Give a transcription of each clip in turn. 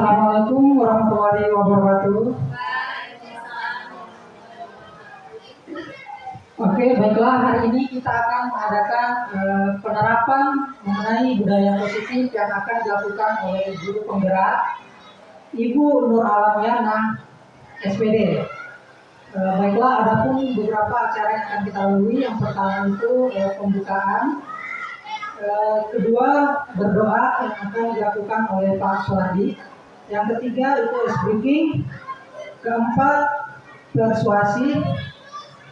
Assalamualaikum warahmatullahi wabarakatuh. Oke, baiklah, hari ini kita akan mengadakan penerapan mengenai budaya positif yang akan dilakukan oleh guru penggerak Ibu Nur Alam Yana, SPD. Baiklah, adapun beberapa acara yang akan kita lalui. Yang pertama itu pembukaan, kedua berdoa yang akan dilakukan oleh Pak Suwardi, yang ketiga itu ice breaking, keempat persuasi,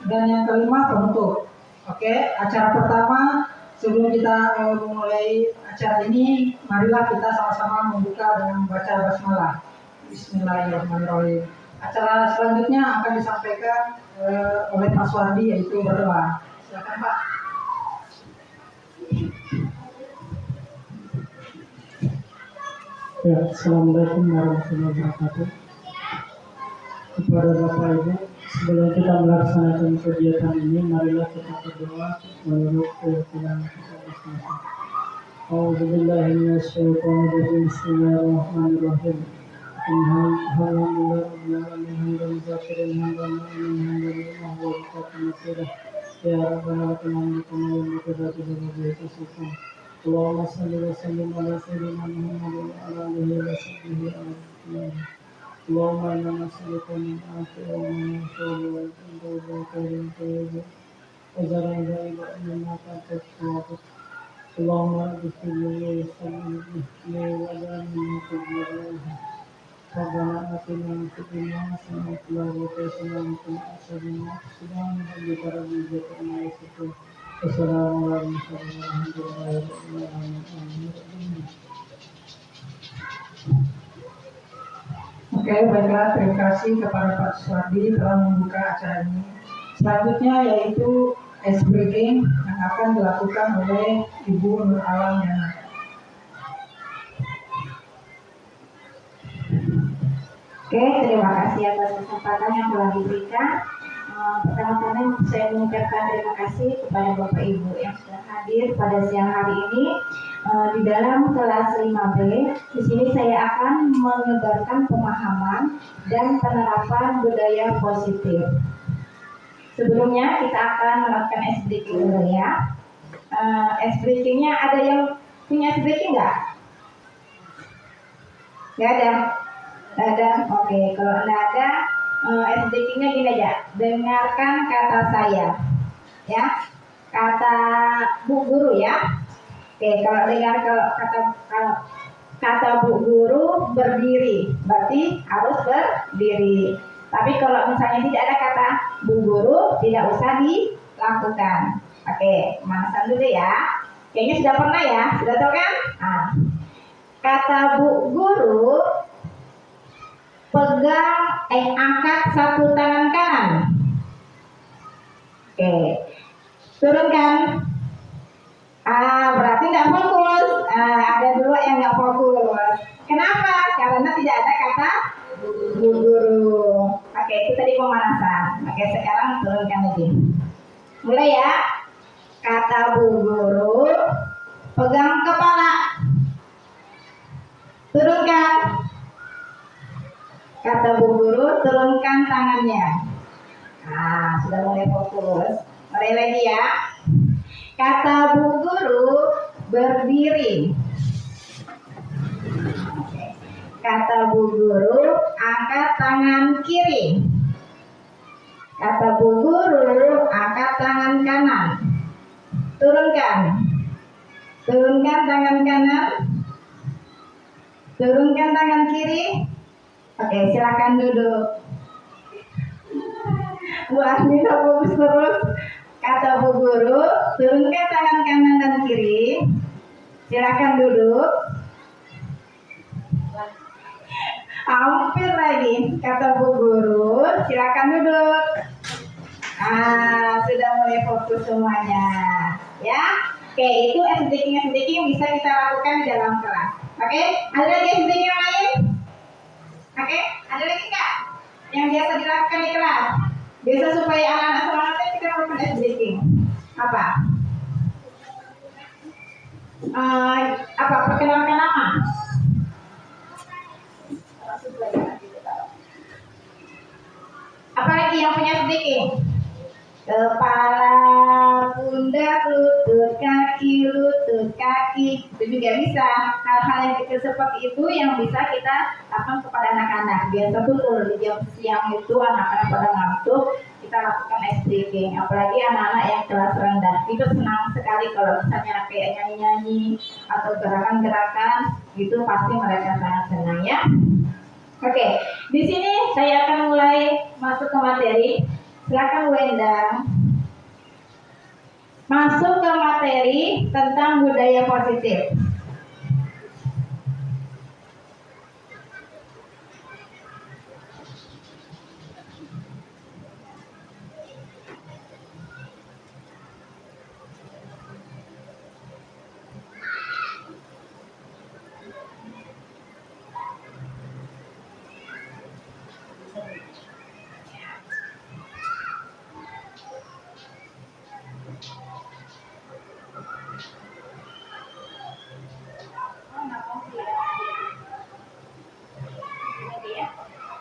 dan yang kelima penutup. Oke, acara pertama, sebelum kita memulai acara ini, marilah kita sama-sama membuka dengan membaca basmalah. Bismillahirrahmanirrahim. Acara selanjutnya akan disampaikan oleh Pak Suwardi, yaitu berdoa. Silakan Pak. Ya, Assalamualaikum warahmatullahi wabarakatuh. Kepada Bapak Ibu, sebelum kita melaksanakan kegiatan ini, marilah kita berdoa menurut keyakinan kita masing-masing. A'udzubillahi minasyaitonirrajim. Bismillahirrahmanirrahim. Allahumma salli wa sallim ala sayyidina Muhammadin wa ala alihi wa sahbihi ajma'in. Allahumma inna nas'aluka min afiyati wa min وزرع ذلك مما كانت تتوافق. اللهم اغفر لي ويسر لي ولا من تجربه. ربنا آتنا في الدنيا حسنة وفي الآخرة حسنة وقنا عذاب النار. سبحان ربك رب العزة عما يصفون وسلام على المرسلين والحمد لله رب العالمين. Oke, baiklah, terima kasih kepada Pak Suwardi telah membuka acara ini. Selanjutnya yaitu ice breaking yang akan dilakukan oleh Ibu Nur Alam Yana. Oke, terima kasih atas kesempatan yang telah diberikan. Pertama-tama saya mengucapkan terima kasih kepada Bapak Ibu yang sudah hadir pada siang hari ini di dalam kelas 5B. Di sini saya akan menyebarkan pemahaman dan penerapan budaya positif. Sebelumnya kita akan melakukan ice breaking dulu ya. Ice breakingnya ada yang punya ice breaking nggak? Nggak ada. Ada, oke. Kalau nggak ada, ice breakingnya gini aja. Dengarkan kata saya, ya. Kata Bu Guru ya. Oke, kalau dengar kata Bu Guru berdiri, berarti harus berdiri. Tapi kalau misalnya tidak ada kata Bu Guru, tidak usah dilakukan. Oke, manasan dulu ya. Kayaknya sudah pernah ya, sudah tahu kan? Nah, kata Bu Guru, angkat satu tangan kanan. Oke, turunkan. Berarti tidak fokus. Ada dua yang nggak fokus. Kenapa? Karena tidak ada kata Bu Guru. Oke, itu tadi pemanasan. Oke, sekarang turunkan lagi. Mulai ya. Kata Bu Guru, pegang kepala. Turunkan. Kata Bu Guru, turunkan tangannya. Sudah mulai fokus. Mulai lagi ya. Kata Bu Guru, berdiri. Kata Bu Guru, angkat tangan kiri. Kata Bu Guru, angkat tangan kanan. Turunkan. Turunkan tangan kanan. Turunkan tangan kiri. Oke, silakan duduk. Wah, ini fokus terus. Kata Bu Guru, turunkan tangan kanan dan kiri. Silakan duduk. Hampir lagi. Kata Bu Guru, silakan duduk. Sudah mulai fokus semuanya. Ya. Oke, itu breaking bisa kita lakukan di dalam kelas. Oke, ada lagi breaking yang lain? Oke, ada lagi nggak yang biasa dilakukan di kelas? Biasa supaya anak-anak semangatnya kita melakukan ice breaking. Apa? Perkenalkan nama. tadi yang punya speaking? Kepala, pundak, lutut, kaki, itu juga bisa. Hal-hal yang kecil seperti itu yang bisa kita lakukan kepada anak-anak. Biasa betul di jam siang itu anak-anak pada ngantuk, kita lakukan ice breaking. Apalagi anak-anak yang kelas rendah, itu senang sekali kalau misalnya kayak nyanyi-nyanyi atau gerakan-gerakan, itu pasti mereka sangat senang ya. Oke, di sini saya akan mulai masuk ke materi. Silakan Wendang. Masuk ke materi tentang budaya positif.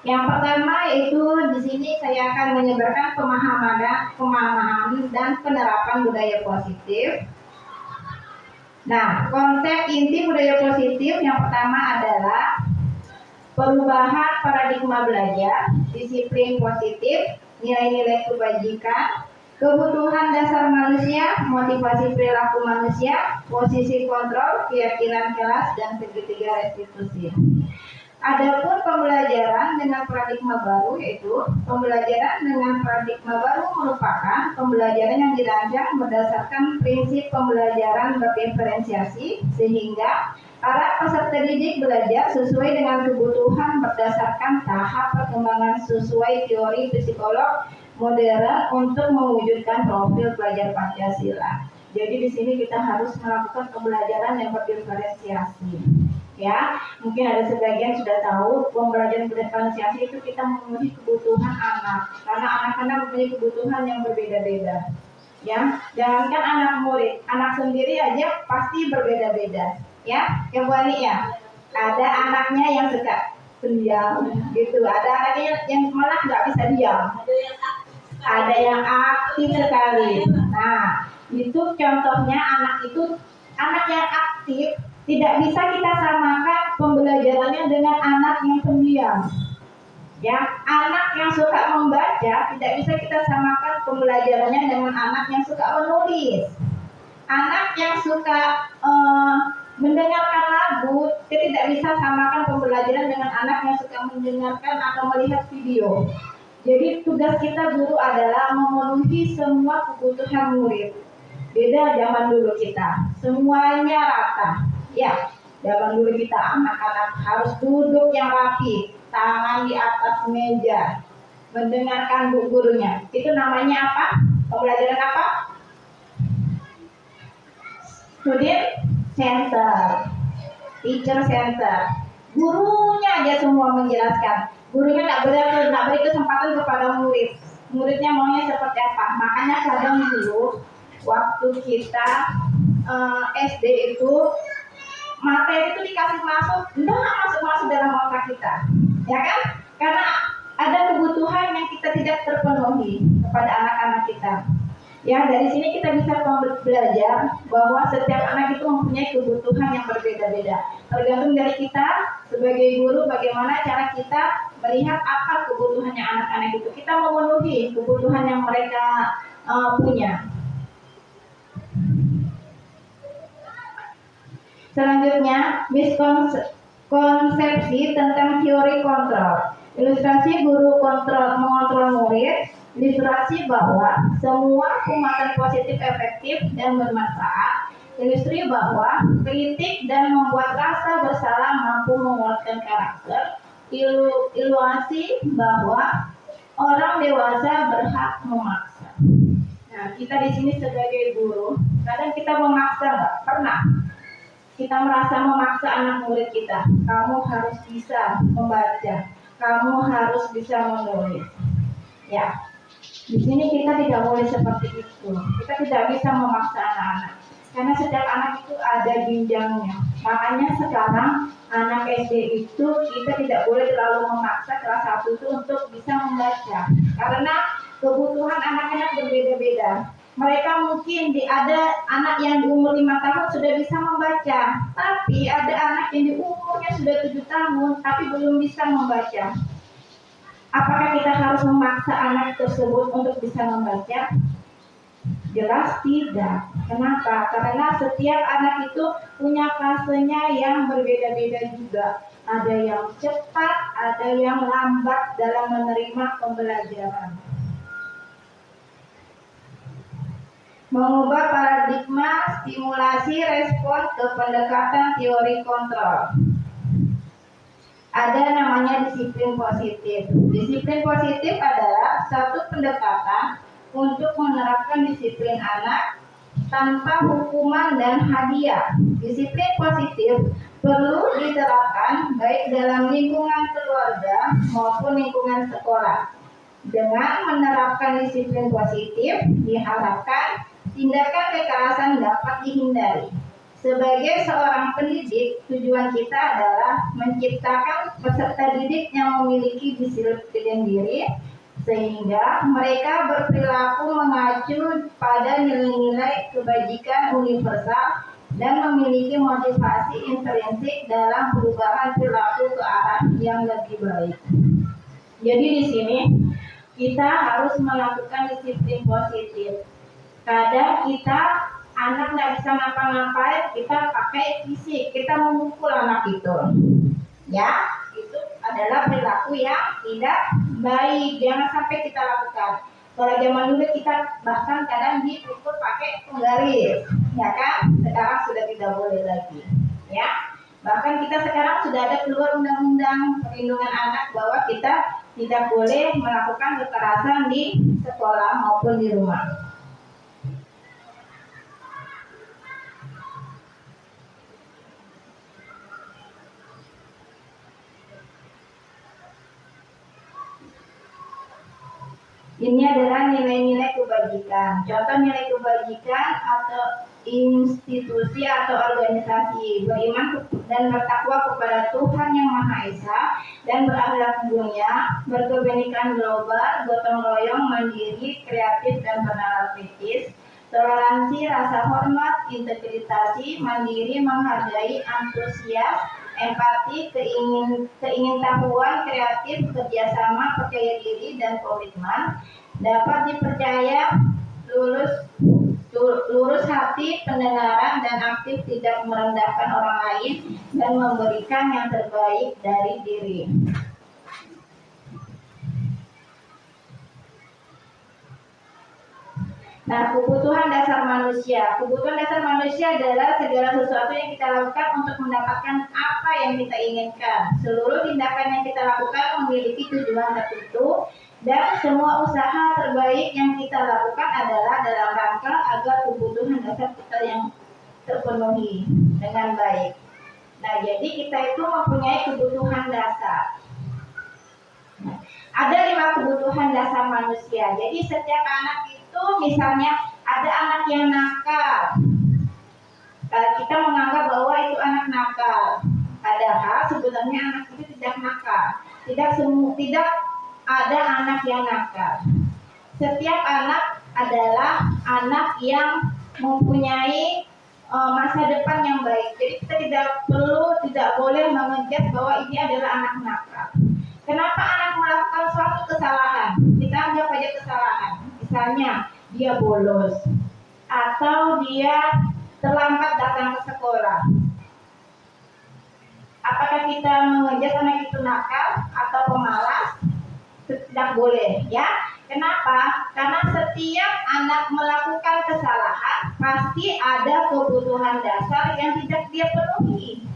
Yang pertama itu di sini saya akan menyebarkan pemahaman dan penerapan budaya positif. Nah, konsep inti budaya positif yang pertama adalah perubahan paradigma belajar, disiplin positif, nilai-nilai kebajikan, kebutuhan dasar manusia, motivasi perilaku manusia, posisi kontrol, keyakinan kelas, dan segitiga restitusi. Adapun pembelajaran dengan paradigma baru, yaitu pembelajaran dengan paradigma baru merupakan pembelajaran yang dirancang berdasarkan prinsip pembelajaran berdiferensiasi sehingga para peserta didik belajar sesuai dengan kebutuhan berdasarkan tahap perkembangan sesuai teori psikolog modern untuk mewujudkan profil pelajar Pancasila. Jadi di sini kita harus melakukan pembelajaran yang berdiferensiasi. Ya, mungkin ada sebagian sudah tahu pembelajaran berdiferensiasi itu kita memenuhi kebutuhan anak, karena anak-anak mempunyai kebutuhan yang berbeda-beda. Ya, jangankan anak murid, anak sendiri aja pasti berbeda-beda. Ya, yang Ani ya, ada anaknya yang suka pendiam, gitu. Ada anaknya yang malah nggak bisa diam. Ada yang aktif sekali. Nah, itu contohnya anak yang aktif. Tidak bisa kita samakan pembelajarannya dengan anak yang pendiam. Ya, anak yang suka membaca tidak bisa kita samakan pembelajarannya dengan anak yang suka menulis. Anak yang suka mendengarkan lagu, kita tidak bisa samakan pembelajaran dengan anak yang suka mendengarkan atau melihat video. Jadi tugas kita guru adalah memenuhi semua kebutuhan murid. Beda zaman dulu kita, semuanya rata. Ya, zaman dulu kita anak-anak harus duduk yang rapi, tangan di atas meja, mendengarkan bu gurunya. Itu namanya apa? Pembelajaran apa? Student center, teacher center. Gurunya aja semua menjelaskan. Gurunya tak beri kesempatan kepada murid. Muridnya maunya seperti apa? Makanya kadang dulu waktu kita SD itu materi itu dikasih masuk, enggak masuk dalam otak kita, ya kan? Karena ada kebutuhan yang kita tidak terpenuhi kepada anak-anak kita. Ya, dari sini kita bisa belajar bahwa setiap anak itu mempunyai kebutuhan yang berbeda-beda. Tergantung dari kita sebagai guru bagaimana cara kita melihat apa kebutuhannya anak-anak itu. Kita memenuhi kebutuhan yang mereka punya. Selanjutnya, miskonsepsi tentang teori kontrol. Ilustrasi guru mengontrol murid. Ilustrasi bahwa semua umatan positif efektif dan bermanfaat. Ilustrasi bahwa kritik dan membuat rasa bersalah mampu menguatkan karakter. Ilustrasi bahwa orang dewasa berhak memaksa. Nah, kita di sini sebagai guru, kadang kita memaksa nggak? Pernah. Kita merasa memaksa anak murid kita. Kamu harus bisa membaca. Kamu harus bisa menulis. Ya, di sini kita tidak boleh seperti itu. Kita tidak bisa memaksa anak-anak. Karena setiap anak itu ada jenjangnya. Makanya sekarang anak SD itu kita tidak boleh terlalu memaksa kelas 1 itu untuk bisa membaca. Karena kebutuhan anak-anak berbeda-beda. Mereka mungkin ada anak yang di umur 5 tahun sudah bisa membaca, tapi ada anak yang di umurnya sudah 7 tahun tapi belum bisa membaca. Apakah kita harus memaksa anak tersebut untuk bisa membaca? Jelas tidak. Kenapa? Karena setiap anak itu punya fasenya yang berbeda-beda juga. Ada yang cepat, ada yang lambat dalam menerima pembelajaran. Mengubah paradigma stimulasi respon ke pendekatan teori kontrol. Ada namanya disiplin positif. Disiplin positif adalah satu pendekatan untuk menerapkan disiplin anak tanpa hukuman dan hadiah. Disiplin positif perlu diterapkan baik dalam lingkungan keluarga maupun lingkungan sekolah. Dengan menerapkan disiplin positif, diharapkan tindakan kekerasan dapat dihindari. Sebagai seorang pendidik, tujuan kita adalah menciptakan peserta didik yang memiliki disiplin diri, sehingga mereka berperilaku mengacu pada nilai-nilai kebajikan universal dan memiliki motivasi intrinsik dalam perubahan perilaku ke arah yang lebih baik. Jadi di sini kita harus melakukan disiplin positif. Kadang kita anak nggak bisa ngapa-ngapain, kita pakai fisik, kita memukul anak itu. Ya, itu adalah perilaku yang tidak baik, jangan sampai kita lakukan. Kalau zaman dulu kita bahkan kadang dipukul pakai penggaris, ya kan? Sekarang sudah tidak boleh lagi, ya. Bahkan kita sekarang sudah ada keluar undang-undang perlindungan anak bahwa kita tidak boleh melakukan kekerasan di sekolah maupun di rumah. Ini adalah nilai-nilai kebajikan. Contoh nilai kebajikan atau institusi atau organisasi beriman dan bertakwa kepada Tuhan Yang Maha Esa dan berakhlak dunia, berkebinekaan global, gotong royong, mandiri, kreatif dan bernalar kritis, toleransi, rasa hormat, integritas, mandiri, menghargai, antusias, empati, keingintahuan, kreatif, kerjasama, percaya diri, dan komitmen, dapat dipercaya, lurus hati, pendengaran, dan aktif, tidak merendahkan orang lain, dan memberikan yang terbaik dari diri. Nah, kebutuhan dasar manusia. Kebutuhan dasar manusia adalah segala sesuatu yang kita lakukan untuk mendapatkan apa yang kita inginkan. Seluruh tindakan yang kita lakukan memiliki tujuan tertentu dan semua usaha terbaik yang kita lakukan adalah dalam rangka agar kebutuhan dasar kita yang terpenuhi dengan baik. Nah, jadi kita itu mempunyai kebutuhan dasar. Nah, ada 5 kebutuhan dasar manusia. Jadi setiap anak itu misalnya ada anak yang nakal. Kita menganggap bahwa itu anak nakal. Padahal sebenarnya anak itu tidak nakal. Tidak ada anak yang nakal. Setiap anak adalah anak yang mempunyai masa depan yang baik. Jadi kita tidak boleh mengejar bahwa ini adalah anak nakal. Kenapa anak melakukan suatu kesalahan? Kita anggap aja kesalahan. Misalnya dia bolos atau dia terlambat datang ke sekolah. Apakah kita mengejar anak itu nakal atau pemalas? Tidak boleh, ya. Kenapa? Karena setiap anak melakukan kesalahan pasti ada kebutuhan dasar yang tidak dia penuhi.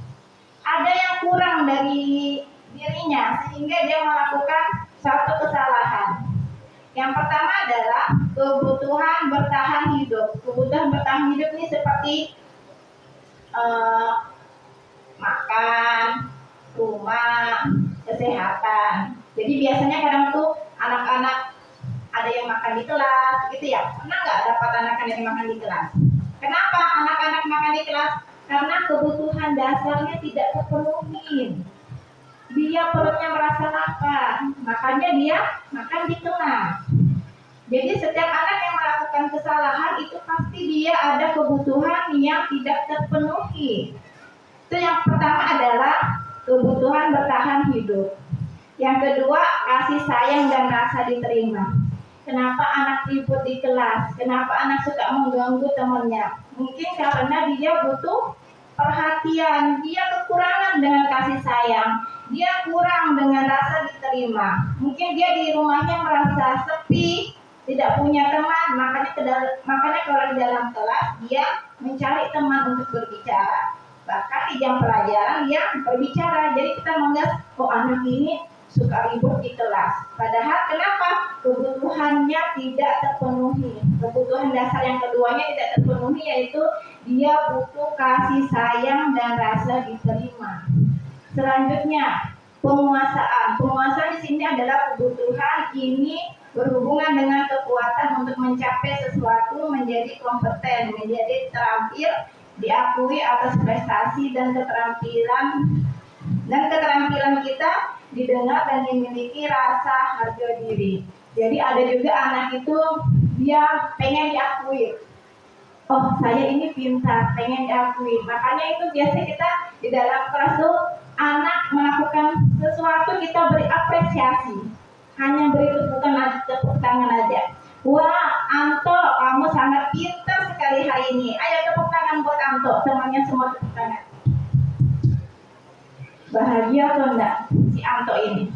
Ada yang kurang dari dirinya sehingga dia melakukan suatu kesalahan. Yang pertama adalah kebutuhan bertahan hidup. Kebutuhan bertahan hidup ini seperti makan, rumah, kesehatan. Jadi biasanya kadang tuh anak-anak ada yang makan di kelas, gitu ya. Pernah nggak dapat anak-anak yang makan di kelas? Kenapa anak-anak makan di kelas? karena kebutuhan dasarnya tidak terpenuhi. Dia perutnya merasa lapar, makanya dia makan di kelas. Jadi setiap anak yang melakukan kesalahan itu pasti dia ada kebutuhan yang tidak terpenuhi. Itu yang pertama adalah kebutuhan bertahan hidup. Yang kedua, kasih sayang dan rasa diterima. Kenapa anak ribut di kelas? Kenapa anak suka mengganggu temannya? Mungkin karena dia butuh perhatian, dia kekurangan dengan kasih sayang, dia kurang dengan rasa diterima. Mungkin dia di rumahnya merasa sepi, tidak punya teman, makanya kalau di dalam kelas dia mencari teman untuk berbicara. Bahkan di jam pelajaran dia berbicara. Jadi kita menganggap, oh anak ini suka ribut di kelas. Padahal kenapa? Kebutuhannya tidak terpenuhi. Kebutuhan dasar yang keduanya tidak terpenuhi, yaitu dia butuh kasih sayang dan rasa diterima. Selanjutnya, penguasaan. Penguasaan di sini adalah kebutuhan ini berhubungan dengan kekuatan untuk mencapai sesuatu, menjadi kompeten, menjadi terampil, diakui atas prestasi dan keterampilan kita didengar dan dimiliki rasa harga diri. Jadi ada juga anak itu dia pengen diakui. Oh, saya ini pintar, pengen diakui. Makanya itu biasanya kita di dalam kelas tuh anak melakukan sesuatu kita beri apresiasi. Hanya beri tepuk tangan aja. Wah, Anto, kamu sangat pintar sekali hari ini. Ayo tepuk tangan buat Anto. Semuanya semua tepuk tangan. Bahagia atau enggak si Anto ini?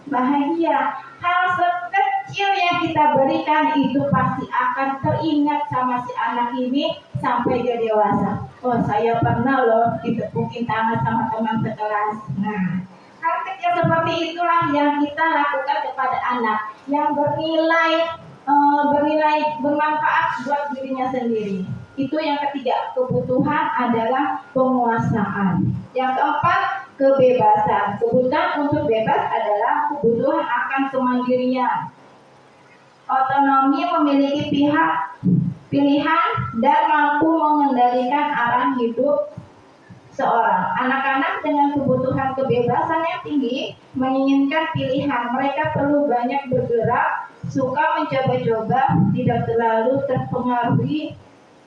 Bahagia. Hal sekecil yang kita berikan itu pasti akan teringat sama si anak ini sampai dia dewasa. Oh, saya pernah loh ditepukin tangan sama teman sekelas. Nah, hal kecil seperti itulah yang kita lakukan kepada anak, yang bernilai bermanfaat buat dirinya sendiri. Itu yang ketiga, kebutuhan adalah penguasaan. Yang keempat, kebebasan. Kebutuhan untuk bebas adalah kebutuhan akan kemandirian, otonomi, memiliki pilihan dan mampu mengendalikan arah hidup seorang. Anak-anak dengan kebutuhan kebebasan yang tinggi menginginkan pilihan. Mereka perlu banyak bergerak, suka mencoba-coba, tidak terlalu terpengaruhi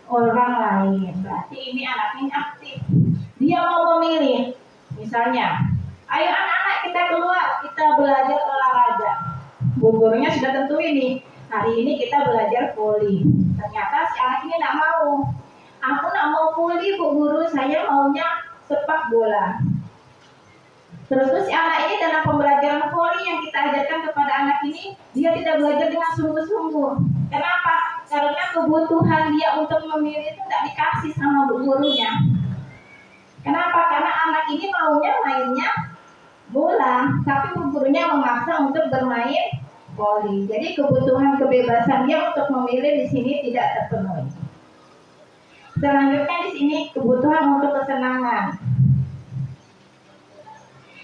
orang lain. Berarti ini anak ini aktif. Dia mau memilih. Misalnya, ayo anak-anak kita keluar, kita belajar olahraga. Bu gurunya sudah tentuin nih, hari ini kita belajar voli. Ternyata si anak ini tidak mau. Aku tidak mau voli, Bu Guru, saya maunya sepak bola. Terus si anak ini dalam pembelajaran voli yang kita ajarkan kepada anak ini, dia tidak belajar dengan sungguh-sungguh. Kenapa? Karena kebutuhan dia untuk memilih itu tidak dikasih sama bu gurunya. Kenapa? Karena anak ini maunya mainnya bola, tapi bu gurunya memaksa untuk bermain voli. Jadi kebutuhan kebebasan dia untuk memilih di sini tidak terpenuhi. Selanjutnya di sini kebutuhan untuk kesenangan.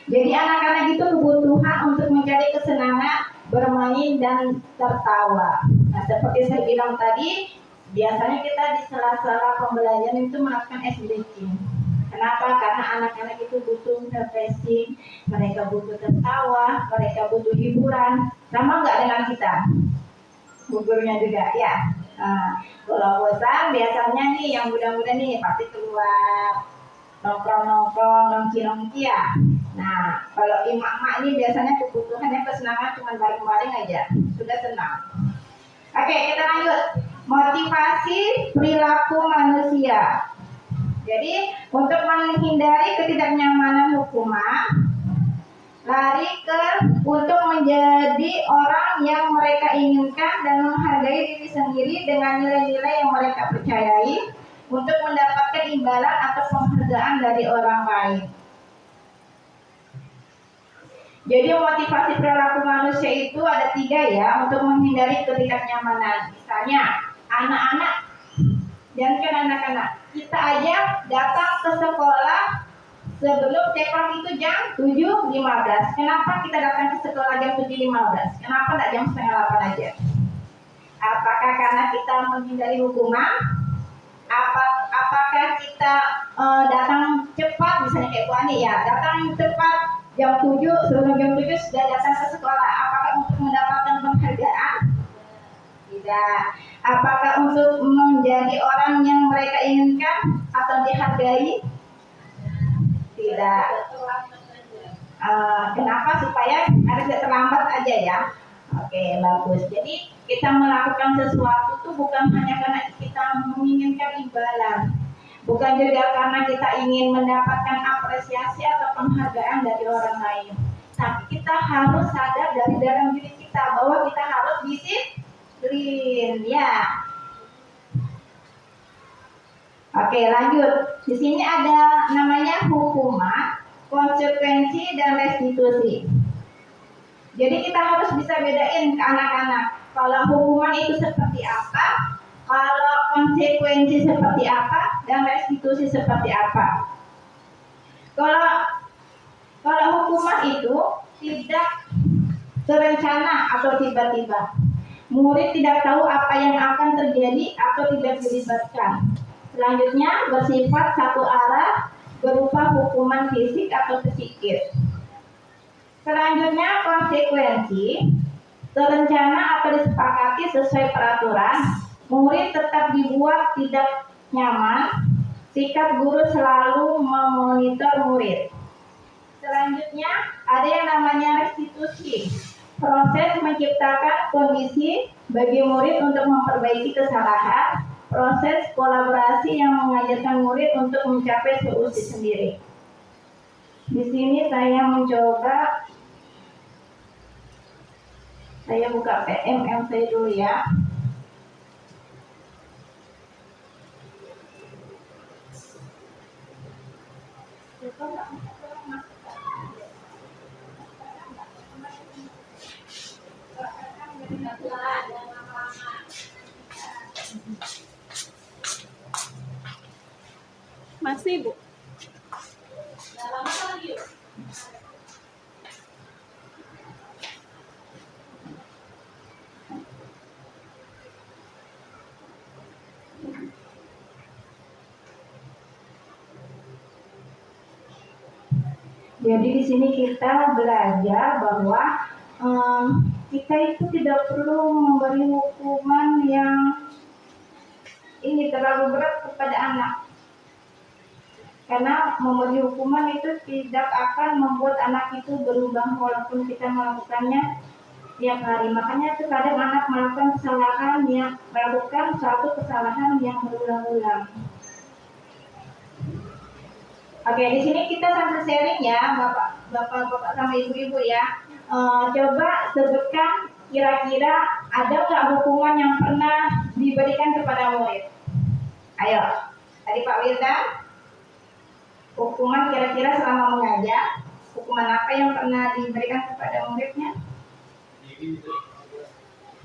Jadi anak-anak itu kebutuhan untuk mencari kesenangan, bermain dan tertawa. Nah, seperti saya bilang tadi, biasanya kita di sela-sela pembelajaran itu melakukan ice breaking. Kenapa? Karena anak-anak itu butuh refreshing, mereka butuh tertawa, mereka butuh hiburan. Sama nggak dengan kita? Gurunya juga, ya. Nah, kalau bosan biasanya nih yang muda-muda nih pasti keluar nongkrong-nongkrong, nongki-nongki ya. Nah, kalau emak-emak ini biasanya kebutuhannya kesenangan cuma bareng-bareng aja, sudah senang. Oke, kita lanjut. Motivasi perilaku manusia. Jadi, untuk menghindari ketidaknyamanan hukuman, lari untuk menjadi orang yang mereka inginkan dan menghargai diri sendiri dengan nilai-nilai yang mereka percayai untuk mendapatkan imbalan atau penghargaan dari orang lain. Jadi motivasi perilaku manusia itu ada 3 ya, untuk menghindari ketidaknyamanan. Misalnya anak-anak, jangan anak-anak, kita aja datang ke sekolah sebelum ceklok itu jam 7.15. Kenapa kita datang ke sekolah jam 7.15? Kenapa tidak jam setengah 8 aja? Apakah karena kita menghindari hukuman? Apakah apakah kita datang cepat, misalnya kayak Bu Ani ya, datang cepat jam 7, sebelum jam 7 sudah datang ke sekolah. Apakah untuk mendapatkan penghargaan? Tidak. Apakah untuk menjadi orang yang mereka inginkan atau dihargai? Tidak. Kenapa? Supaya harus terlambat aja ya. Oke, bagus. Jadi kita melakukan sesuatu itu bukan hanya karena kita menginginkan imbalan, bukan juga karena kita ingin mendapatkan apresiasi atau penghargaan dari orang lain. Tapi kita harus sadar dari dalam diri kita bahwa kita harus disiplin, ya. Oke, lanjut. Di sini ada namanya hukuman, konsekuensi, dan restitusi. Jadi kita harus bisa bedain ke anak-anak. Kalau hukuman itu seperti apa, kalau konsekuensi seperti apa, dan restitusi seperti apa. Kalau hukuman itu tidak terencana atau tiba-tiba. Murid tidak tahu apa yang akan terjadi atau tidak dilibatkan. Selanjutnya bersifat satu arah, berupa hukuman fisik atau psikis. Selanjutnya konsekuensi, terencana atau disepakati sesuai peraturan. Murid tetap dibuat tidak nyaman. Sikap guru selalu memonitor murid. Selanjutnya ada yang namanya restitusi, proses menciptakan kondisi bagi murid untuk memperbaiki kesalahan. Proses kolaborasi yang mengajarkan murid untuk mencapai solusi sendiri. Di sini saya mencoba, saya buka PMM saya dulu ya. Masih, Bu. Jadi di sini kita belajar bahwa kita itu tidak perlu memberi hukuman yang ini terlalu berat kepada anak, karena memberi hukuman itu tidak akan membuat anak itu berubah walaupun kita melakukannya tiap hari. Makanya terkadang anak melakukan suatu kesalahan yang berulang-ulang. Oke, di sini kita sambil sharing ya, bapak sama ibu-ibu ya. Coba sebutkan kira-kira ada nggak hukuman yang pernah diberikan kepada murid? Ayo, tadi Pak Wirda, hukuman kira-kira selama mengajar, hukuman apa yang pernah diberikan kepada muridnya?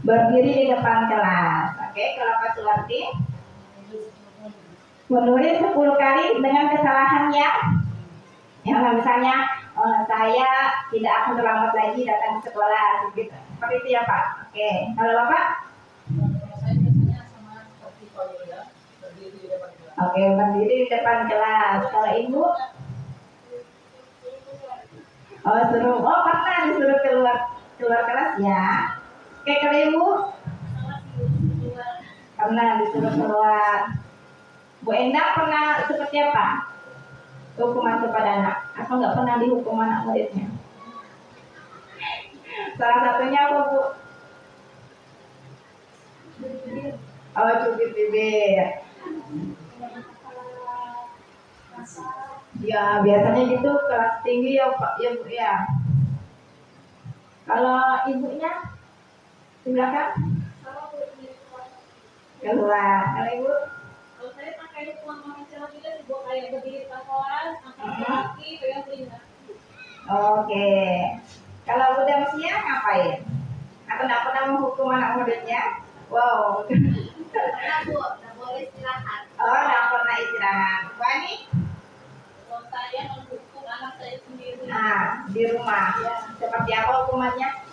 Berdiri di depan kelas. Oke, kalau Pak Suwarti? Menulis 10 kali dengan kesalahan yang misalnya saya tidak akan terlambat lagi datang ke sekolah, gitu. Seperti itu ya Pak. Oke, kalau Bapak? Saya biasanya sama seperti Pak Yuda, berdiri di depan kelas. Oke, berdiri di depan kelas. Kalau Ibu? Pernah disuruh keluar kelas ya. Oke, kalau Ibu? Pernah disuruh keluar. Bu Endang pernah seperti apa? Hukuman kepada anak? Atau nggak pernah dihukum anak muridnya? Salah satunya apa, Bu? Cubit bibir. Ya, biasanya gitu kelas tinggi ya Pak, ya Bu ya. Kalau ibunya di belakang? Keluar. Kalau Ibu? Kalau saya pakai hukuman mengecil juga sih, Bu, kayak berdiri di kelas, angkat kaki, pegang telinga. Oke. Kalau udah usia ngapain? Atau nggak pernah menghukum anak muridnya? Wow. Karena Bu, nggak boleh istirahat. Nggak pernah istirahat. Wani? Kalau saya menghukum anak saya sendiri. Nah, di rumah. Seperti apa hukumannya?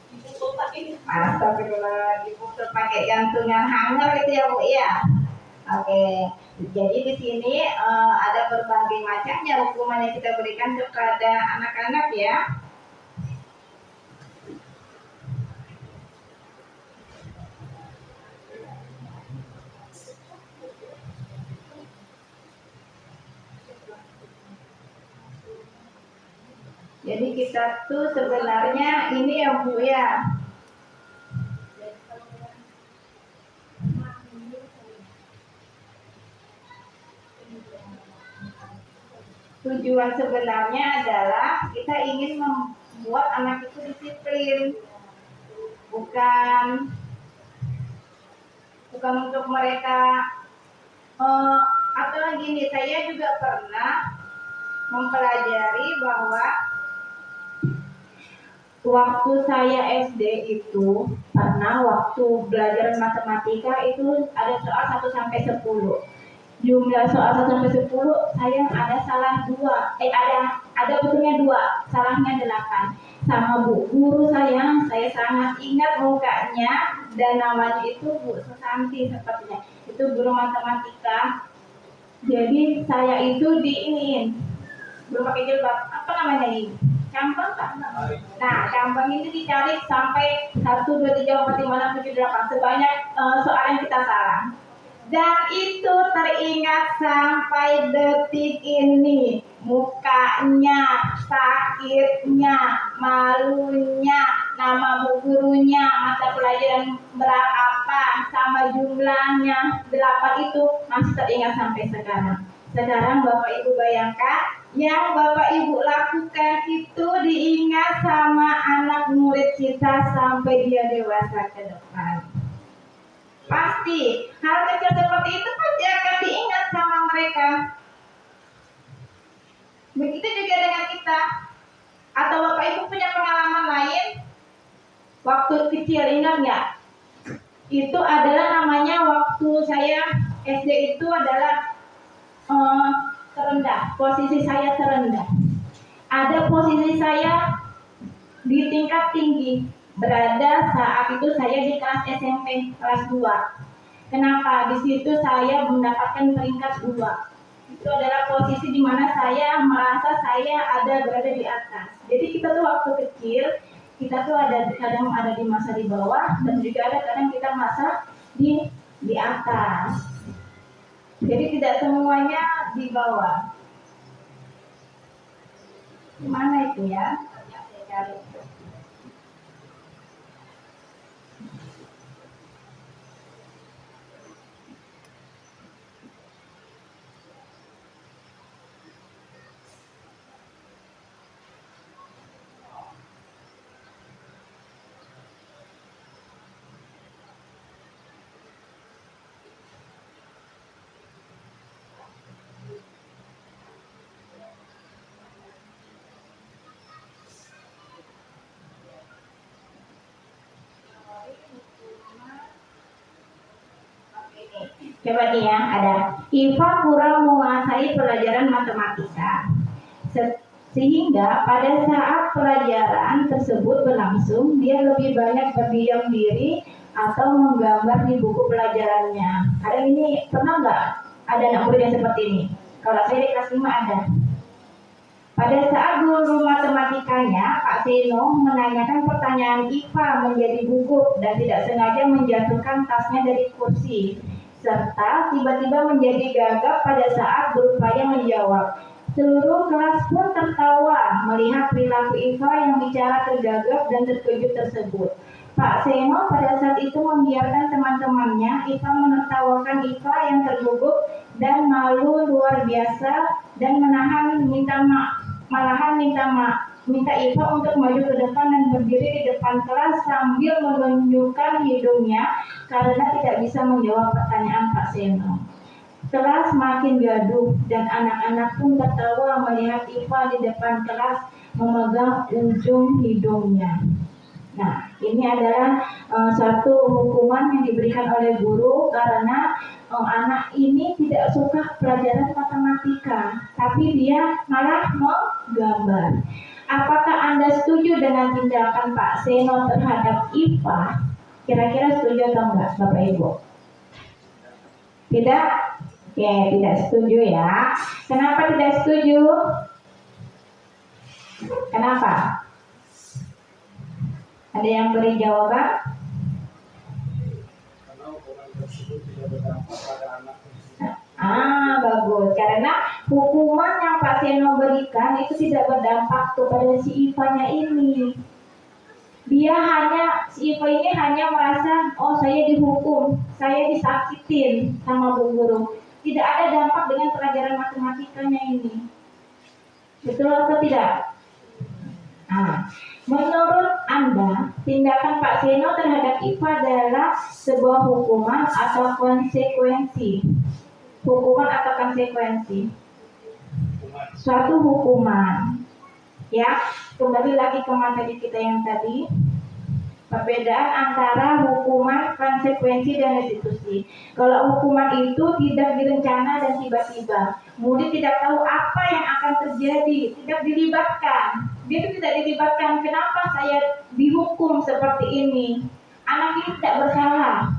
Dipukul pakai Astagfirullah, dipukul pakai gantungan hanger itu ya Bu ya. Oke, jadi di sini ada berbagai macamnya hukuman yang kita berikan kepada anak-anak ya. Jadi kita tuh sebenarnya ini ya Bu ya. Tujuan sebenarnya adalah kita ingin membuat anak itu disiplin, bukan untuk mereka atau gini. Saya juga pernah mempelajari bahwa waktu saya SD itu pernah waktu belajar matematika itu ada soal 1 sampai 10. Jumlah soal 1 sampai 10 saya ada salah 2. Ada betulnya 2, salahnya 8. Sama guru saya sangat ingat mukanya dan namanya itu Bu Susanti sepertinya. Itu guru matematika. Jadi saya itu diinin belum pakai jilbab, apa namanya ini? Campang Pak? Nah, campang ini dicari sampai 1, 2, 3, 4, 5, 6, 7, 8 sebanyak soal yang kita salah. Dan itu teringat sampai detik ini. Mukanya, sakitnya, malunya, nama bu gurunya, mata pelajaran berapa, sama jumlahnya 8 itu masih teringat sampai sekarang. Sekarang Bapak Ibu bayangkan, yang Bapak Ibu lakukan itu diingat sama anak murid kita sampai dia dewasa ke depan. Pasti hal kecil seperti itu pasti akan diingat sama mereka. Begitu juga dengan kita. Atau Bapak Ibu punya pengalaman lain? Waktu kecil ingat nggak? Itu adalah namanya waktu saya SD itu adalah terendah. Posisi saya terendah. Ada posisi saya di tingkat tinggi. Berada saat itu saya di kelas SMP kelas 2. Kenapa? Di situ saya mendapatkan peringkat 2. Itu adalah posisi di mana saya merasa saya berada di atas. Jadi kita tuh waktu kecil, kita tuh kadang ada di masa di bawah dan juga ada kadang kita masa di atas. Jadi tidak semuanya di bawah. Gimana itu ya? Saya cari. Coba nih ya, ada Iva kurang menguasai pelajaran matematika sehingga pada saat pelajaran tersebut berlangsung dia lebih banyak berdiam diri atau menggambar di buku pelajarannya. Ada ini pernah nggak ada anak murid yang seperti ini? Kalau saya di kelas 5 ada. Pada saat guru matematikanya Pak Seno menanyakan pertanyaan Iva menjadi gugup dan tidak sengaja menjatuhkan tasnya dari kursi, serta tiba-tiba menjadi gagap pada saat berupaya menjawab. Seluruh kelas pun tertawa melihat perilaku Iva yang bicara tergagap dan terkejut tersebut. Pak Seno pada saat itu membiarkan teman-temannya Iva menertawakan Iva yang tergugup dan malu luar biasa dan minta Iva untuk maju ke depan dan berdiri di depan kelas sambil menunjukkan hidungnya karena tidak bisa menjawab pertanyaan Pak Seno. Kelas makin gaduh dan anak-anak pun tertawa melihat Iva di depan kelas memegang ujung hidungnya. Nah, ini adalah satu hukuman yang diberikan oleh guru karena anak ini tidak suka pelajaran matematika, tapi dia malah menggambar. Apakah Anda setuju dengan tindakan Pak Seno terhadap Iva? Kira-kira setuju atau enggak, Bapak Ibu? Tidak? Oke, tidak setuju ya. Kenapa tidak setuju? Kenapa? Ada yang beri jawaban? Karena hukuman tersebut tidak berdampak pada anak. Bagus. Karena hukuman yang Pak Seno berikan itu tidak berdampak kepada si Ivanya ini. Si Iva ini hanya merasa, oh saya dihukum, saya disakitin sama Bu Guru. Tidak ada dampak dengan pelajaran matematikanya ini. Betul atau tidak? Menurut Anda, tindakan Pak Seno terhadap Iva adalah sebuah hukuman atau konsekuensi? Hukuman atau konsekuensi? Suatu hukuman. Ya, kembali lagi ke materi kita yang tadi. Perbedaan antara hukuman, konsekuensi, dan restitusi. Kalau hukuman itu tidak direncana dan tiba-tiba, murid tidak tahu apa yang akan terjadi, tidak dilibatkan. Dia itu tidak dilibatkan. Kenapa saya dihukum seperti ini? Anak ini tidak bersalah.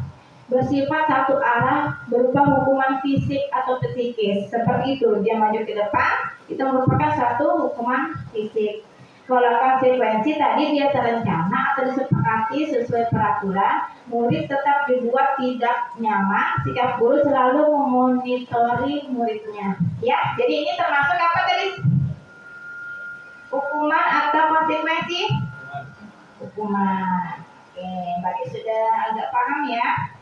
Bersifat satu arah berupa hukuman fisik atau psikis. Seperti itu, dia maju ke depan, itu merupakan satu hukuman fisik. Kalau konsekuensi tadi dia terencana atau disepakati sesuai peraturan, murid tetap dibuat tidak nyaman, sikap guru selalu memonitori muridnya. Ya, jadi ini termasuk apa tadi? Hukuman atau konsekuensi? Hukuman. Oke, berarti sudah agak paham ya?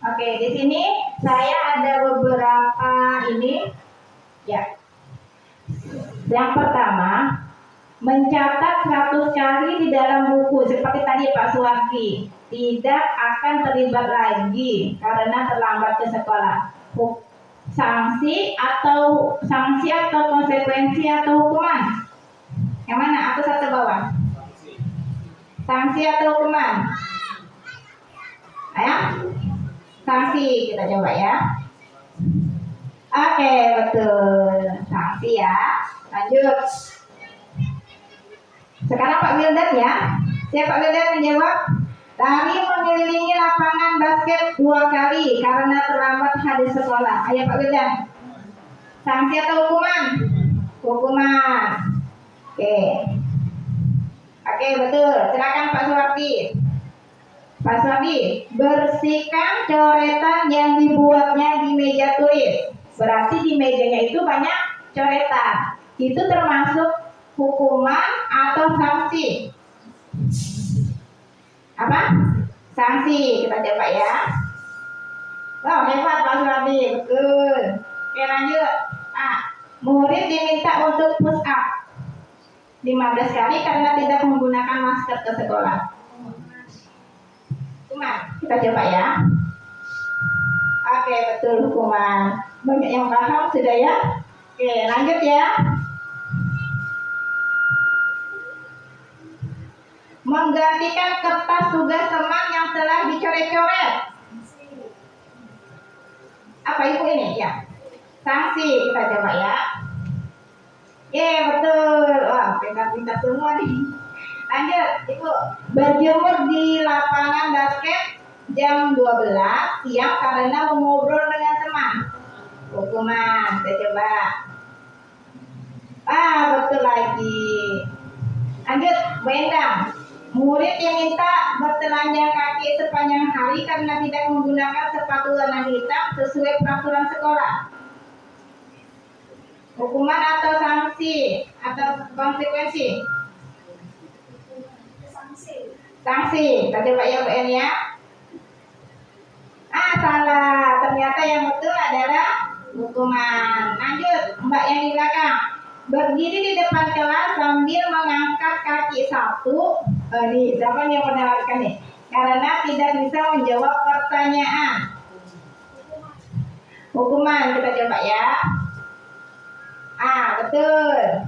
Oke, di sini saya ada beberapa ini, ya. Yang pertama, mencatat 100 kali di dalam buku seperti tadi Pak Suwardi, tidak akan terlibat lagi karena terlambat ke sekolah. Sanksi atau konsekuensi atau hukuman? Yang mana? Aku satu bawah. Sanksi atau hukuman? Ayo. Sanksi, kita coba ya. Oke, betul. Sanksi ya. Lanjut. Sekarang Pak Wildan ya. Siapa Pak Wildan menjawab? Lari mengelilingi lapangan basket 2 kali karena terlambat hadir sekolah. Ayo Pak Wildan. Sanksi atau hukuman? Hukuman. Oke, betul. Silakan Pak Suwardi. Pak Suwardi, bersihkan coretan yang dibuatnya di meja tulis. Berarti di mejanya itu banyak coretan. Itu termasuk hukuman atau sanksi? Apa? Sanksi. Kita coba ya. Wow, hebat Pak Suwardi. Betul. Oke, lanjut. Murid diminta untuk push up 15 kali karena tidak menggunakan masker ke sekolah. Hukuman, kita coba ya. Oke, betul, hukuman. Banyak yang paham sudah ya. Oke, lanjut ya. Menggantikan kertas tugas teman yang telah dicoret-coret. Apa ibu ini? Ya. Sanksi, kita coba ya. Betul. Wah, pintar-pintar semua nih. Lanjut, Ibu. Berjemur di lapangan basket jam 12 siang karena mengobrol dengan teman. Hukuman, kita coba. Betul lagi. Lanjut, Bu Endang. Murid yang minta bertelanjang kaki sepanjang hari karena tidak menggunakan sepatu warna hitam sesuai peraturan sekolah. Hukuman atau sanksi atau konsekuensi? Sanksi. Kita coba ya Bu En ya. Salah. Ternyata yang betul adalah hukuman. Lanjut, Mbak yang di belakang. Berdiri di depan kelas sambil mengangkat kaki satu. Nih, siapa yang pernah lakukan nih? Karena tidak bisa menjawab pertanyaan. Hukuman. Kita coba ya. Betul.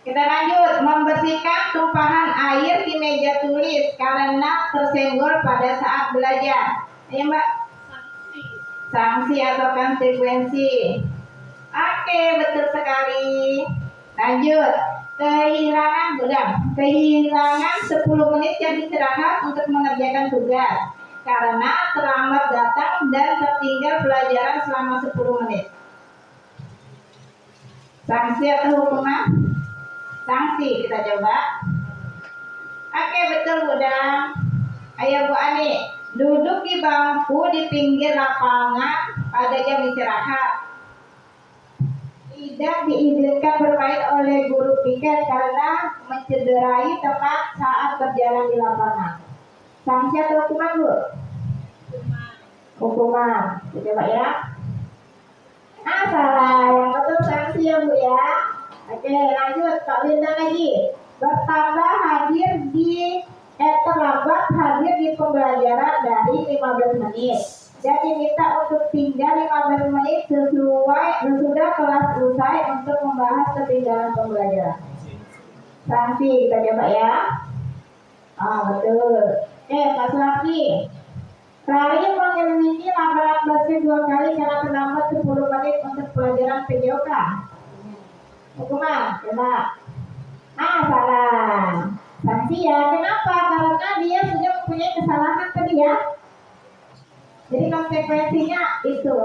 Kita lanjut, membersihkan tumpahan air di meja tulis karena tersenggol pada saat belajar. Ayo Mbak. Sanksi atau konsekuensi? Oke, betul sekali. Lanjut. Kehilangan 10 menit jam istirahat untuk mengerjakan tugas karena terlambat datang dan tertinggal pelajaran selama 10 menit. Sanksi atau hukuman? Sanksi, kita coba. Oke, betul Budang. Ayo Bu Ani, duduk di bangku di pinggir lapangan pada jam istirahat. Tidak diizinkan bermain oleh guru piket karena mencederai teman saat berjalan di lapangan. Sanksi atau hukuman Bu? Hukuman. Coba ya. Salah. Yang betul sanksi ya Bu ya. Oke, lanjut Kak Linda lagi. Terlambat hadir di pembelajaran dari 15 menit. Dan diminta untuk tinggal 15 menit sesudah kelas usai untuk membahas ketinggalan pembelajaran. Sanksi, kita coba ya. Betul. Pak Suhardi. Rari mengelilingi lapangan basket 2 kali karena terlambat 10 menit untuk pelajaran PJOK. Hukuman, coba. Salah. Sanksi ya. Kenapa? Karena dia sudah mempunyai kesalahan tadi ya. Jadi konsekuensinya itu.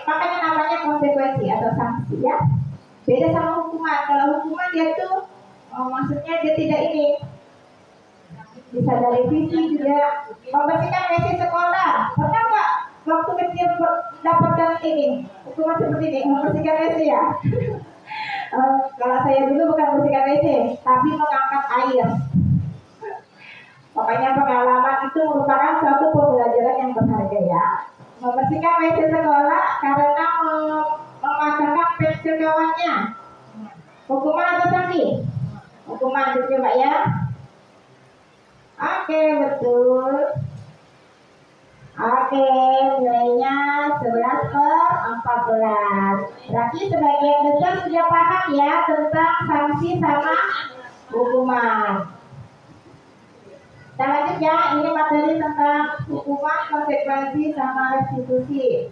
Makanya namanya konsekuensi atau sanksi ya. Beda sama hukuman. Kalau hukuman dia tuh maksudnya dia tidak ini. Bisa dari visi juga. Membersihkan WC sekolah. Pernah nggak waktu kecil dapatkan ini hukuman seperti ini? Membersihkan WC ya. Kalau saya dulu bukan bersihkan WC, tapi mengangkat air. Pokoknya pengalaman itu merupakan suatu pembelajaran yang berharga ya. Membersihkan WC sekolah karena memasangkan pensil kawannya. Hukuman atau sanksi? Hukuman, coba ya. Oke, betul. Oke, nilainya 11/14. Berarti sebagian besar sudah paham ya tentang sanksi sama hukuman. Kita lanjut ya, ini materi tentang hukuman, konsekuensi, sama restitusi.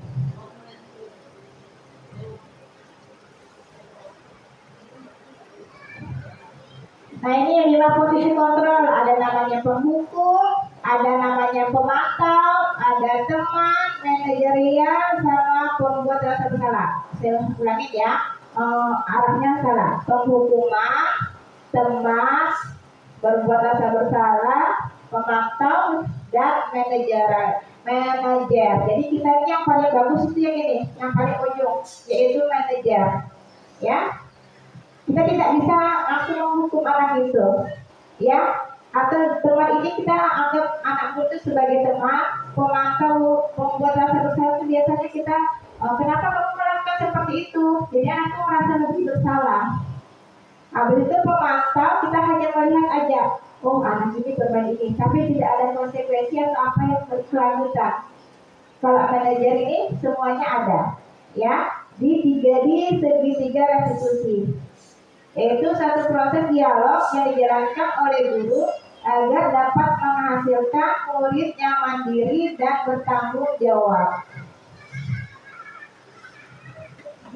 Nah ini 5 posisi kontrol, ada namanya penghukum, ada namanya pemantau, ada teman, manajerial, sama pembuat rasa bersalah. Saya ulangi ya, arahnya salah. Penghukuman, teman, berbuat rasa bersalah, pemantau, dan manajer. Jadi kita ini yang paling bagus itu yang ini, yang paling ujung, yaitu manajer. Ya. Kita tidak bisa langsung menghukum anak itu, ya. Atau teman ini kita anggap anak itu sebagai teman, pemantau, pembuat rasa bersalah itu biasanya kita, kenapa kamu melakukan seperti itu? Jadi anak itu merasa lebih bersalah. Habis itu pemantau kita hanya melihat aja, oh anak ini bermain ini, tapi tidak ada konsekuensi atau apa yang berkelanjutan. Kalau manajer ini semuanya ada, ya, di segitiga restitusi. Yaitu satu proses dialog yang dijalankan oleh guru agar dapat menghasilkan murid yang mandiri dan bertanggung jawab.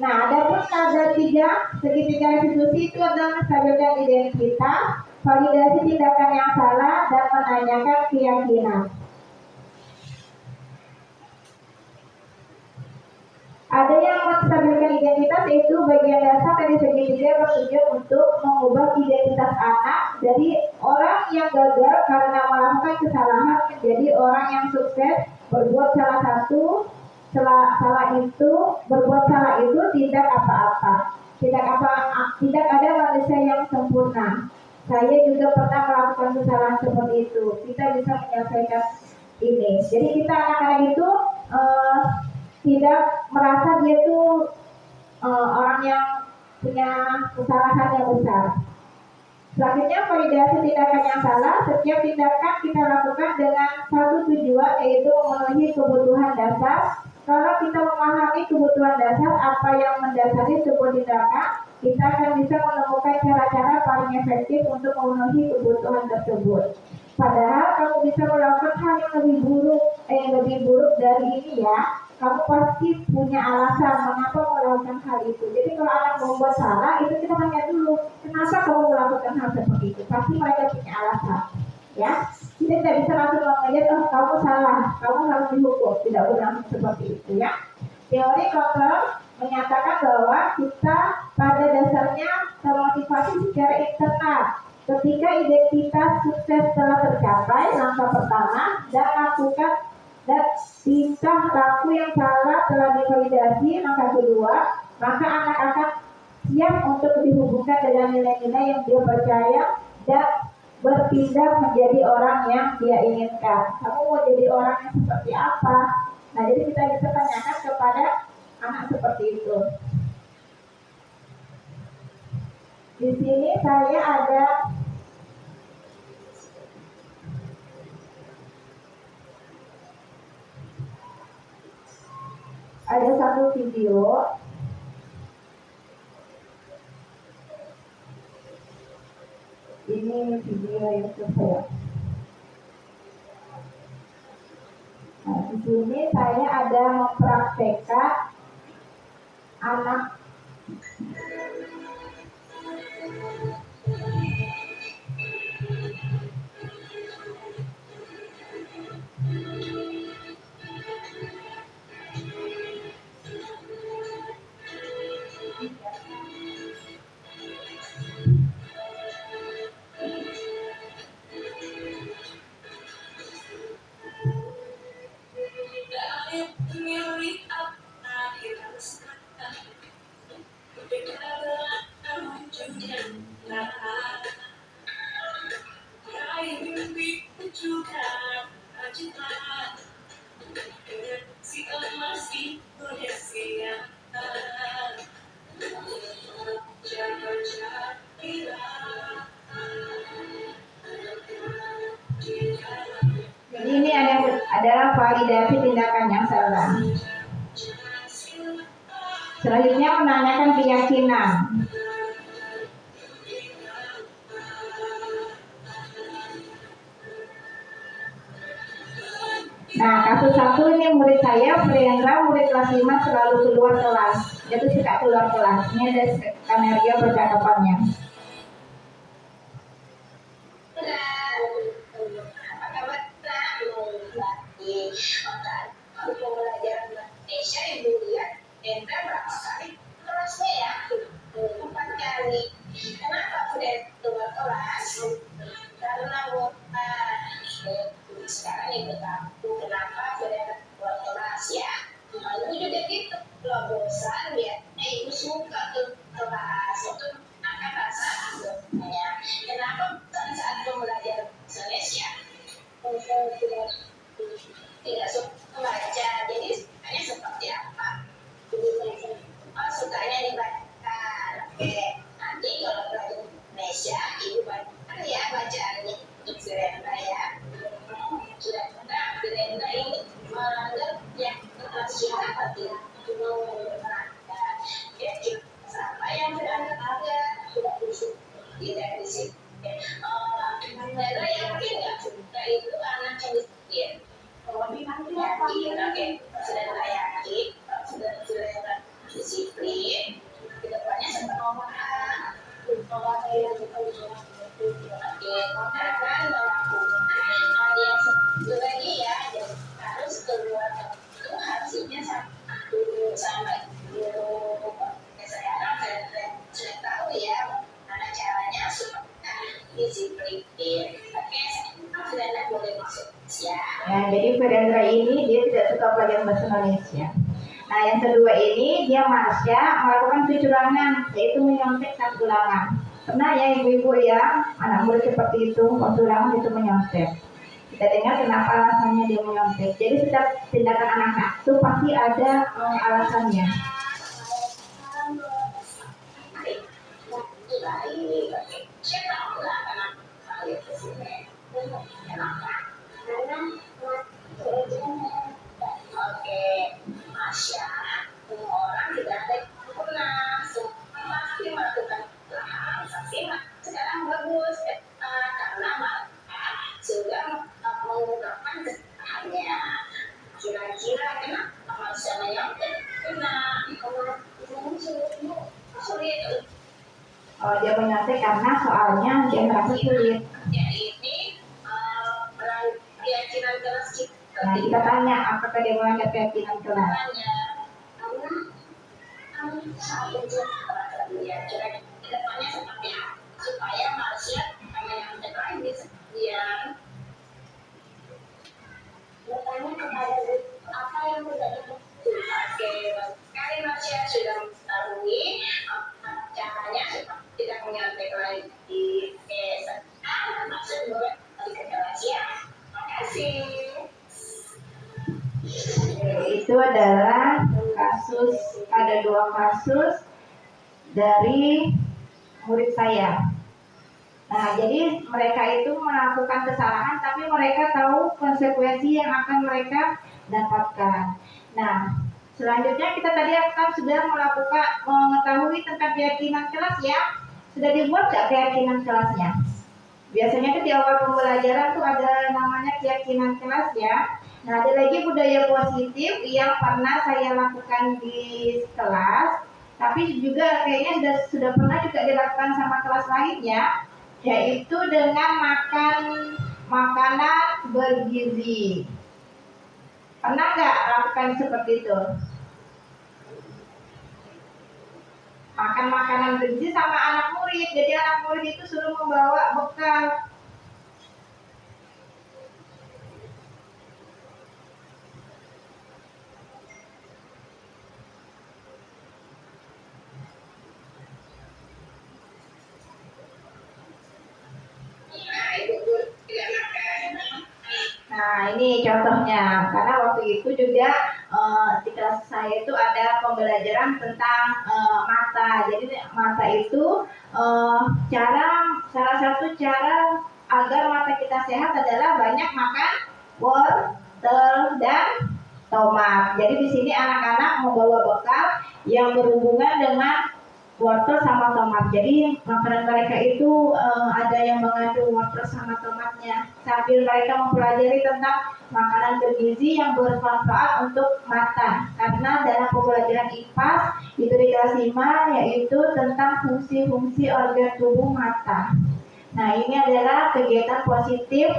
Nah, adapun ada segitiga restitusi itu adalah menstabilkan identitas, validasi tindakan yang salah, dan menanyakan keyakinan. Ada yang menstabilkan identitas, yaitu bagian dasar dari segitiga bertujuan untuk mengubah identitas anak dari orang yang gagal karena melakukan kesalahan menjadi orang yang sukses berbuat berbuat salah itu tidak apa-apa. Tidak ada manusia yang sempurna. Saya juga pernah melakukan kesalahan seperti itu. Kita bisa menyelesaikan ini. Jadi kita anak-anak itu tidak merasa dia tuh orang yang punya kesalahan yang besar. Selanjutnya, validasi tindakan yang salah. Setiap tindakan kita lakukan dengan satu tujuan, yaitu memenuhi kebutuhan dasar. Kalau kita memahami kebutuhan dasar, apa yang mendasari sebuah tindakan, kita akan bisa menemukan cara-cara paling efektif untuk memenuhi kebutuhan tersebut. Padahal kamu bisa melakukan hal yang lebih buruk dari ini ya. kamu pasti punya alasan mengapa melakukan hal itu. Jadi kalau anak membuat salah, itu kita tanya dulu, kenapa kamu melakukan hal seperti itu? Pasti mereka punya alasan, ya. Kita tidak bisa langsung mengajar, oh kamu salah, kamu harus dihukum. Tidak boleh langsung seperti itu, ya. Teori Kotler menyatakan bahwa kita pada dasarnya termotivasi secara internal. Ketika identitas sukses telah tercapai, langkah pertama dan lakukan dan tingkah laku yang salah telah divalidasi, langkah kedua, maka anak akan siap untuk dihubungkan dengan nilai-nilai yang dia percaya dan berpindah menjadi orang yang dia inginkan. Kamu mau jadi orang yang seperti apa? Nah, jadi kita bisa tanyakan kepada anak seperti itu. Di sini saya ada satu video. Ini video yang saya. Nah, di sini saya ada mempraktekkan anak jadi ini adalah validasi tindakan yang salah. Selanjutnya menanyakan keyakinan. Nah, kasus satu ini murid saya, Friendra, murid kelas 5 selalu keluar kelas. Dia tuh suka keluar kelas. Ini ada skenario percakapannya. Sekarang ikut aku, kenapa sudah keluar kelas ya? Lalu juga gitu, kalau bosan ya, ibu suka tuh kelas itu akan rasa ya. Kenapa saat belajar bahasa Indonesia tidak suka membaca, jadi sukanya seperti apa? Oh, sukanya dibaca. Oke, nanti kalau belajar Indonesia, ibu baca ya bacaannya untuk Firenda ya. Sudah pernah Firenda ini yang siapa tidak mau berangkat. Ya, siapa yang berangkat ada sudah busuk tidak di sini. Firenda yakin nggak suka itu anak yang disiplin. Yakin, oke. Firenda yakin, sudah disiplin. Kedepannya sempat ngomong oke, akan melakukan hal yang satu lagi ya, jadi harus keluar itu harusnya satu sama dulu. Sekarang saya tahu ya mana caranya supaya disiplin. Oke, Firenda boleh masuk ya. Nah, jadi Firendra ini dia tidak suka pelajaran bahasa Indonesia. Nah, yang kedua ini dia Marsha melakukan kecurangan, yaitu menyontek ulangan. Pernah ya ibu-ibu ya, anak murid seperti itu, waktu ulangan itu menyontek. Kita dengar kenapa alasannya dia menyontek. Jadi setiap tindakan anak-anak itu pasti ada alasannya. Oke, Masya, semua orang tidak ada yang sempurna, semua pasti melakukan kesalahan. Sekarang bagus karena sudah mengungkapkan kesalahannya. Kira-kira kenapa Masya dia menyontek karena soalnya dia merasa sulit. Jadi ini keyakinan kelas kita. Nah, kita tanya apakah dia melanggar keyakinan kelas. Saat itu keyakinan kedepannya seperti apa supaya manusia menyontek lagi sekian. Bertanya kepada apa yang terjadi. Oke, kali manusia sudah mengetahui caranya supaya tidak menyontek lagi. Oke, sekarang maksud gue balik ke kelas ya. Makasih. Itu adalah kasus, ada 2 kasus dari murid saya. Nah, jadi mereka itu melakukan kesalahan, tapi mereka tahu konsekuensi yang akan mereka dapatkan. Nah, selanjutnya kita tadi akan sudah mengetahui tentang keyakinan kelas ya. Sudah dibuat nggak keyakinan kelasnya? Biasanya itu di awal pembelajaran tuh ada namanya keyakinan kelas ya. Nah, ada lagi budaya positif yang pernah saya lakukan di kelas, tapi juga kayaknya sudah pernah juga dilakukan sama kelas lain ya, yaitu dengan makan makanan bergizi. Pernah nggak lakukan seperti itu? Makan makanan bergizi sama anak murid, jadi anak murid itu suruh membawa bekal. Nah, ini contohnya, karena waktu itu juga di kelas saya itu ada pembelajaran tentang mata. Jadi mata itu salah satu cara agar mata kita sehat adalah banyak makan wortel dan tomat. Jadi di sini anak-anak membawa bekal yang berhubungan dengan wortel sama tomat. Jadi makanan mereka itu ada yang mengandung wortel sama tomatnya. Sambil mereka mempelajari tentang makanan bergizi yang bermanfaat untuk mata. Karena dalam pembelajaran IPAS itu di kelas 5 yaitu tentang fungsi-fungsi organ tubuh mata. Nah, ini adalah kegiatan positif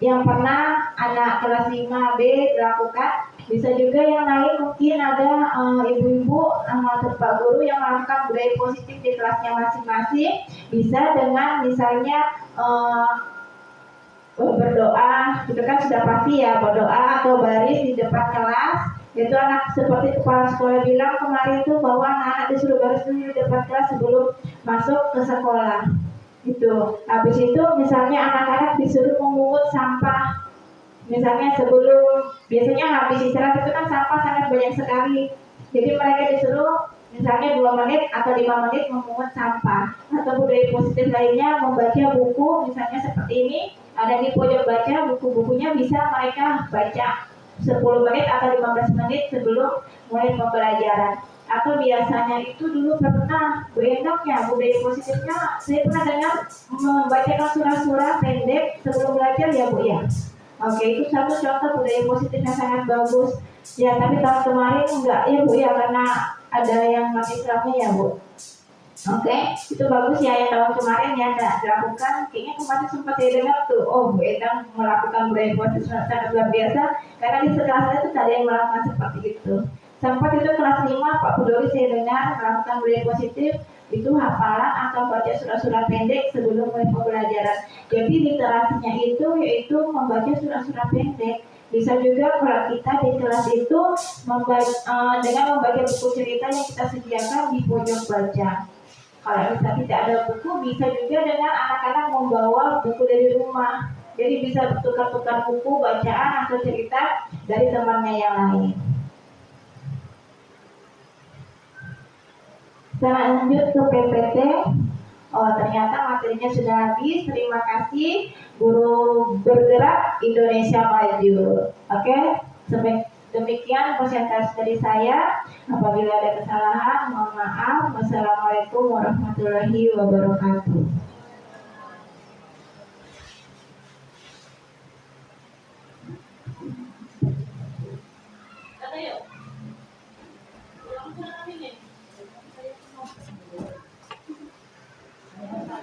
yang pernah anak kelas 5B lakukan. Bisa juga yang lain, mungkin ada ibu-ibu atau Pak Guru yang melakukan budaya positif di kelasnya masing-masing. Bisa dengan misalnya berdoa, itu kan sudah pasti ya, berdoa atau baris di depan kelas. Itu anak seperti kepala sekolah bilang kemarin itu bahwa anak-anak disuruh baris dulu di depan kelas sebelum masuk ke sekolah. Itu. Habis itu misalnya anak-anak disuruh memungut sampah. Misalnya biasanya habis istirahat itu kan sampah sangat banyak sekali. Jadi mereka disuruh misalnya 2 menit atau 5 menit memungut sampah. Atau budaya positif lainnya membaca buku, misalnya seperti ini, ada di pojok baca, buku-bukunya bisa mereka baca 10 menit atau 15 menit sebelum mulai pembelajaran. Atau biasanya itu dulu pernah Bu Endang ya, budaya positifnya saya pernah dengar membacakan surah-surah pendek sebelum belajar ya Bu ya. Oke, itu satu contoh budaya positif yang sangat bagus. Ya, tapi tahun kemarin enggak ya Bu ya, karena ada yang mati Islamnya ya Bu. Oke, itu bagus ya yang tahun kemarin ya enggak dilakukan. Kayaknya kemarin sempat saya dengar tuh, Bu Endang melakukan budaya positif sangat luar biasa. Karena di sekolah saya itu ada yang melakukan seperti itu. Sempat itu kelas 5 Pak Budori saya dengar melakukan budaya positif itu hafalan atau baca surah-surah pendek sebelum mulai pembelajaran. Jadi literasinya itu yaitu membaca surah-surah pendek. Bisa juga kalau kita di kelas itu dengan membaca buku cerita yang kita sediakan di pojok baca. Kalau bisa tidak ada buku, bisa juga dengan anak-anak membawa buku dari rumah. Jadi bisa bertukar-tukar buku bacaan atau cerita dari temannya yang lain. Saya lanjut ke PPT. Ternyata materinya sudah habis. Terima kasih Guru Bergerak Indonesia Maju. Oke, demikian presentasi dari saya. Apabila ada kesalahan, mohon maaf. Wassalamualaikum warahmatullahi wabarakatuh.